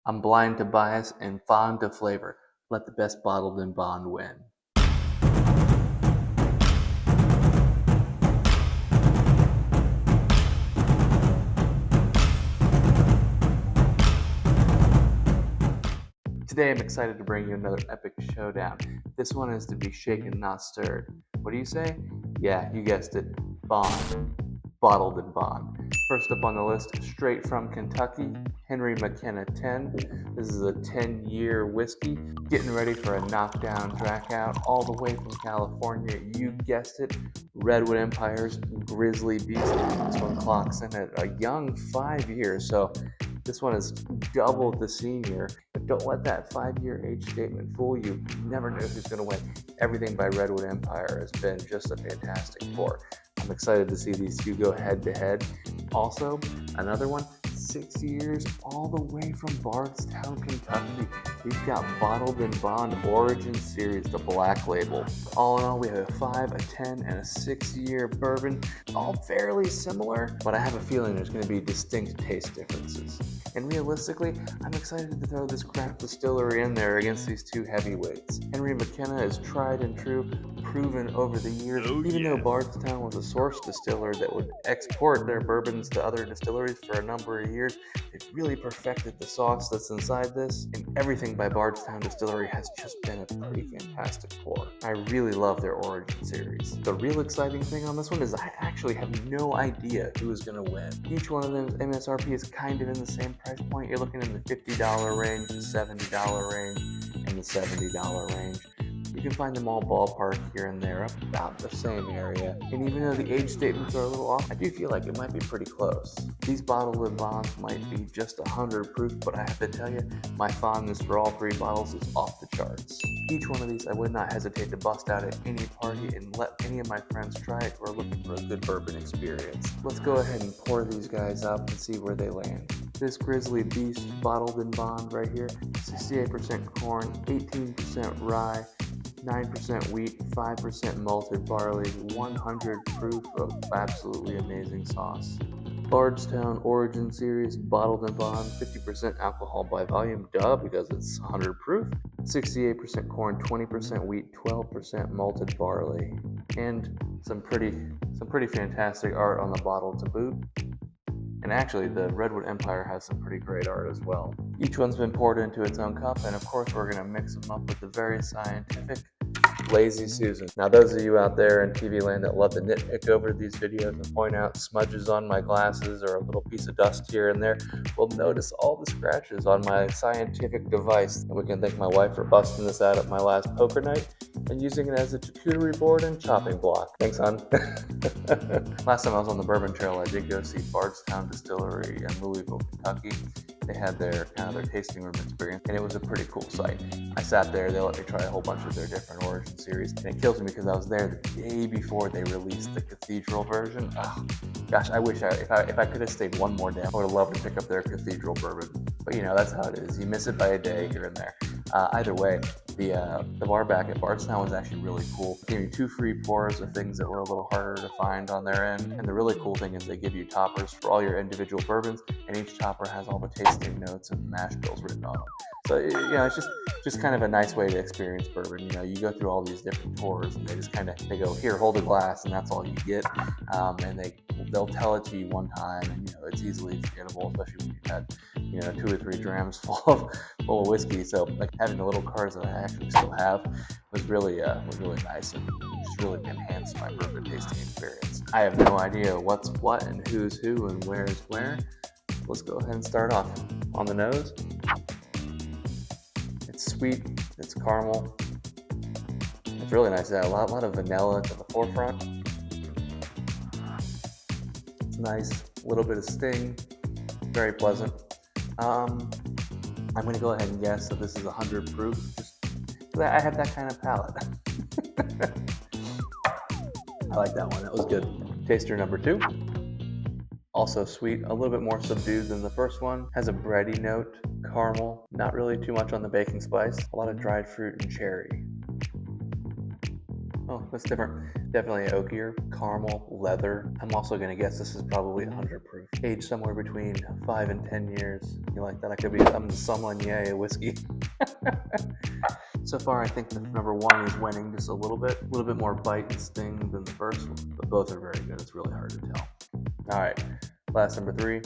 I'm blind to bias and fond to flavor. Let the best bottled in bond win. Today I'm excited to bring you another epic showdown. This one is to be shaken, not stirred. What do you say? Yeah, you guessed it. Bond. Bottled in bond. First up on the list, straight from Kentucky, Henry McKenna 10. This is a 10-year whiskey, getting ready for a knockdown drac out all the way from California. You guessed it, Redwood Empire's Grizzly Beast. This one clocks in at a young 5 years, so this one is double the senior. But don't let that 5-year age statement fool you. You never know who's going to win. Everything by Redwood Empire has been just a fantastic pour. I'm excited to see these two go head to head. Also, another one, 6 years all the way from Bardstown, Kentucky. We've got Bottled in Bond Origin Series, the black label. All in all, we have a 5, a 10, and a 6-year bourbon, all fairly similar, but I have a feeling there's going to be distinct taste differences. And realistically, I'm excited to throw this craft distillery in there against these two heavyweights. Henry McKenna is tried and true, proven over the years. Even though Bardstown was a source distiller that would export their bourbons to other distilleries for a number of years, they've really perfected the sauce that's inside this, and everything by Bardstown Distillery has just been a pretty fantastic pour. I really love their Origin series. The real exciting thing on this one is I actually have no idea who is going to win. Each one of them MSRP is kind of in the same price point. You're looking in the $50 range, the $70 range, and the $70 range. You can find them all ballpark here and there, about the same area. And even though the age statements are a little off, I do feel like it might be pretty close. These bottled in bonds might be just 100 proof, but I have to tell you, my fondness for all three bottles is off the charts. Each one of these I would not hesitate to bust out at any party and let any of my friends try it who are looking for a good bourbon experience. Let's go ahead and pour these guys up and see where they land. This Grizzly Beast bottled in bond right here, 68% corn, 18% rye, 9% wheat, 5% malted barley, 100 proof of absolutely amazing sauce. Bardstown Origin Series bottled in bond, 50% alcohol by volume, duh, because it's 100 proof, 68% corn, 20% wheat, 12% malted barley, and some pretty fantastic art on the bottle to boot. And actually, the Redwood Empire has some pretty great art as well. Each one's been poured into its own cup, and of course we're going to mix them up with the very scientific Lazy Susan. Now, those of you out there in TV land that love to nitpick over these videos and point out smudges on my glasses or a little piece of dust here and there will notice all the scratches on my scientific device. And we can thank my wife for busting this out at my last poker night and using it as a charcuterie board and chopping block. Thanks, hon. Last time I was on the Bourbon Trail, I did go see Bardstown Distillery in Louisville, Kentucky. They had their tasting room experience, and it was a pretty cool sight. I sat there, they let me try a whole bunch of their different Origin series, and it kills me because I was there the day before they released the Cathedral version. Oh, gosh, I wish if I could have stayed one more day, I would have loved to pick up their Cathedral bourbon. But you know, that's how it is. You miss it by a day here and there. Either way, the bar back at Bardstown was actually really cool. They gave you 2 free pours of things that were a little harder to find on their end. And the really cool thing is they give you toppers for all your individual bourbons, and each topper has all the tasting notes and mash bills written on them. So, you know, it's just kind of a nice way to experience bourbon. You know, you go through all these different tours, and they go, here, hold a glass, and that's all you get. And they'll tell it to you one time, and you know, it's easily forgettable, especially when you've had, you know, 2 or 3 drams full of whiskey. So like having the little cards that I actually still have was really nice, and just really enhanced my bourbon tasting experience. I have no idea what's what and who's who and where's where. Let's go ahead and start off. On the nose, it's sweet, it's caramel. It's really nice. It has a lot of vanilla to the forefront. It's nice, a little bit of sting, very pleasant. I'm going to go ahead and guess that this is 100 proof, just because I have that kind of palate. I like that one, that was good. Taster number 2. Also sweet, a little bit more subdued than the first one. Has a bready note, caramel, not really too much on the baking spice. A lot of dried fruit and cherry. Oh, that's different. Definitely oakier, caramel, leather. I'm also gonna guess this is probably 100 proof. Aged somewhere between 5 and 10 years. You like that? I'm the sommelier of whiskey. So far, I think the number 1 is winning just a little bit more bite and sting than the first one, but both are very good. It's really hard to tell. All right, last number 3.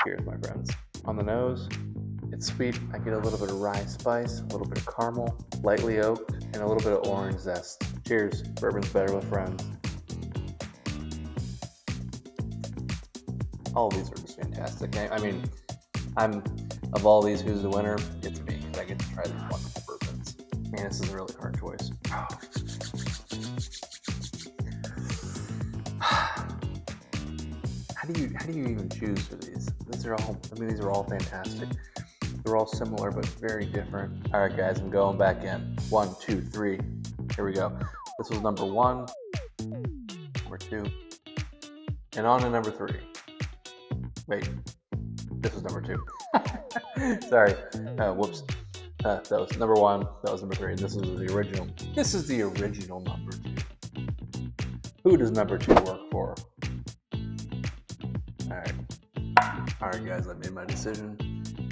Cheers, my friends. On the nose, it's sweet. I get a little bit of rye spice, a little bit of caramel, lightly oaked, and a little bit of orange zest. Cheers. Bourbon's better with friends. All of these are just fantastic. I mean, of all these, who's the winner? It's me. I get to try these wonderful bourbons. Man, this is a really hard choice. How do you even choose for these? These are all fantastic. They're all similar but very different. All right, guys, I'm going back in. 1, 2, 3. Here we go. This was number 1, number 2, and on to number 3. Wait, this was number 2. Sorry. Whoops. That was number 1. That was number 3. And this was the original. This is the original number 2. Who does number 2 work for? All right, guys. I made my decision.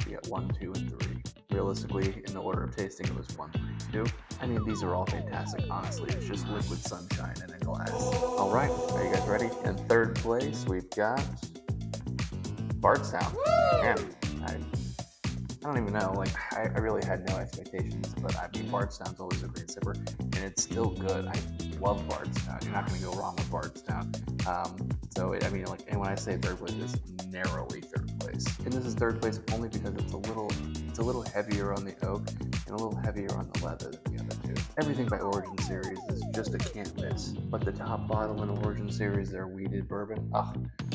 We got 1, 2, and 3. Realistically, in the order of tasting, it was 1, 3, 2. I mean, these are all fantastic. Honestly, it's just liquid sunshine in a glass. All right, are you guys ready? In third place, we've got Bardstown. Man, I don't even know. Like, I really had no expectations, but I mean, Bardstown's always a great sipper, and it's still good. I love Bardstown. You're not going to go wrong with Bardstown. And when I say third place, it's narrowly third place. And this is third place only because it's a little heavier on the oak and a little heavier on the leather than the other two. Everything by Origin Series is just a can't miss. But the top bottle in Origin Series, their wheated bourbon,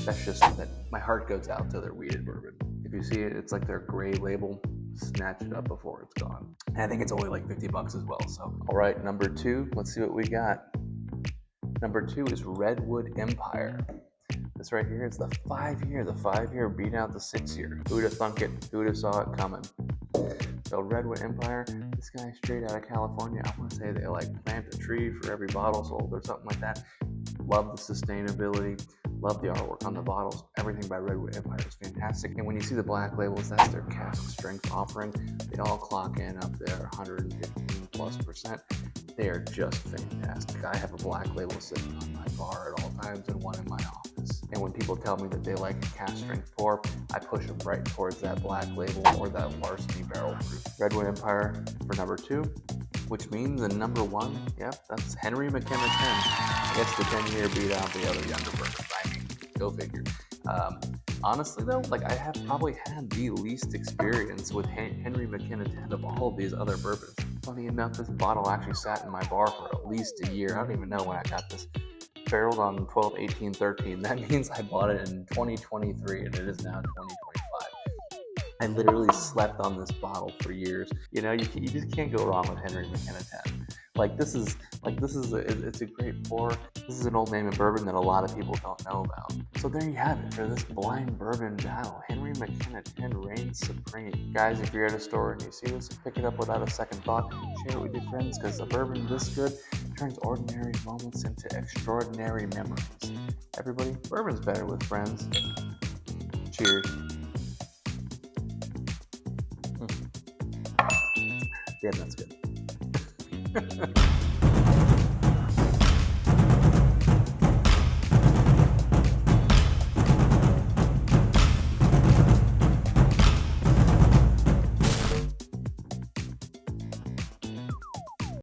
that's just that. My heart goes out to their wheated bourbon. If you see it, it's like their gray label. Snatch it up before it's gone. And I think it's only like $50 as well. So, all right, number 2. Let's see what we got. Number 2 is Redwood Empire. This right here is the 5-year beat out the 6-year. Who'd have thunk it? Who'd have saw it coming? So Redwood Empire, this guy straight out of California. I want to say they like plant a tree for every bottle sold or something like that. Love the sustainability. Love the artwork on the bottles. Everything by Redwood Empire is fantastic. And when you see the black labels, that's their cask strength offering. They all clock in up there 115+%. They are just fantastic. I have a black label sitting on my bar at all times and one in my office. And when people tell me that they like cask strength pour, I push them right towards that black label or that larceny barrel proof. Redwood Empire for number 2, which means the number 1, yep, that's Henry McKenna 10. I guess the 10-year beat out the other younger bourbons. I mean, go figure. Honestly though, like I have probably had the least experience with Henry McKenna 10 of all of these other bourbons. Funny enough, this bottle actually sat in my bar for at least a year. I don't even know when I got this. Barreled on 12/18/13. That means I bought it in 2023 and it is now 2025. I literally slept on this bottle for years. You know, you just can't go wrong with Henry McKenna 10. It's a great pour. This is an old name in bourbon that a lot of people don't know about. So there you have it for this blind bourbon battle. Henry McKenna 10 reigns supreme. Guys, if you're at a store and you see this, pick it up without a second thought. Share it with your friends because a bourbon this good turns ordinary moments into extraordinary memories. Everybody, bourbon's better with friends. Cheers. Damn, that's good.